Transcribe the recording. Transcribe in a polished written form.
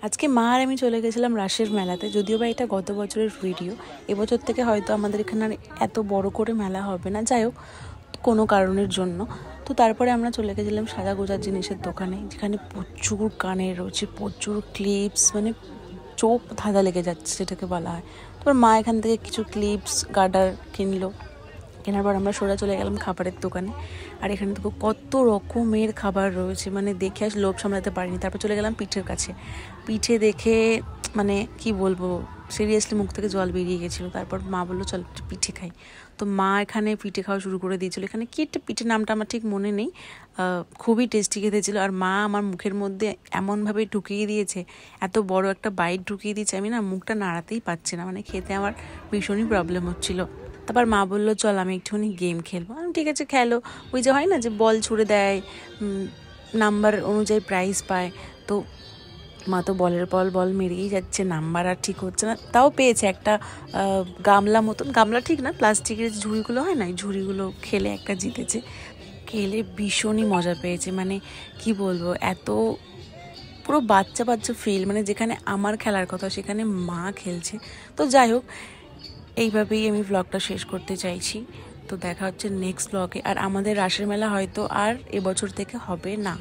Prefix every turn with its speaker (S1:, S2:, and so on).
S1: আজকে মা আর আমি চলে গেছিলাম রাসের মেলাতে। যদিও বা এটা গত বছরের ভিডিও, এবছর থেকে হয়তো আমাদের এখানে আর এত বড় করে মেলা হবে না, যাই হোক কোনো কারণের জন্য। তো তারপরে আমরা চলে গেছিলাম সাজা গোজার জিনিসের দোকানে, যেখানে প্রচুর কানের রয়েছে, প্রচুর ক্লিপস, মানে চোখ ধাঁধা লেগে যাচ্ছে যেটাকে বলা হয়। তারপর মা এখান থেকে কিছু ক্লিপস গার্ডার কিনলো। কেনার পর আমরা সোজা চলে গেলাম খাবারের দোকানে। আর এখানে তো কত রকমের খাবার রয়েছে, মানে দেখে আস লোভ সামলাতে পারিনি। তারপর চলে গেলাম পিঠের কাছে। পিঠে দেখে মানে কি বলবো, সিরিয়াসলি মুখ থেকে জল বেরিয়ে গেছিলো। তারপর মা বললো চল একটু পিঠে খাই। তো মা এখানে পিঠে খাওয়া শুরু করে দিয়েছিলো। এখানে কি একটা পিঠে, নামটা আমার ঠিক মনে নেই, খুবই টেস্টি খেতে ছিল। আর মা আমার মুখের মধ্যে এমনভাবে ঢুকিয়ে দিয়েছে, এত বড় একটা বাইট ঢুকিয়ে দিয়েছে, আমি না মুখটা নাড়াতেই পারছি না, মানে খেতে আমার ভীষণই প্রবলেম হচ্ছিলো। তারপর মা বললো চল আমি একটুখানি গেম খেলবো। আমি ঠিক আছে খেলো। ওই যে হয় না যে বল ছুড়ে দেয়, নাম্বার অনুযায়ী প্রাইজ পায়। তো মা তো বলের বল মেরেই যাচ্ছে, নাম্বার আর ঠিক হচ্ছে না। তাও পেয়েছে একটা গামলা মতন, গামলা ঠিক না, প্লাস্টিকের ঝুড়িগুলো হয় না, এই ঝুড়িগুলো খেলে একটা জিতেছে। খেলে ভীষণই মজা পেয়েছে, মানে কি বলবো, এত পুরো বাচ্চা বাচ্চা ফিল, মানে যেখানে আমার খেলার কথা সেখানে মা খেলছে। তো যাই হোক, এইভাবেই আমি ব্লগটা শেষ করতে চাইছি। তো দেখা হচ্ছে নেক্সট ব্লগে। আর আমাদের রাসের মেলা হয়তো আর এবছর থেকে হবে না।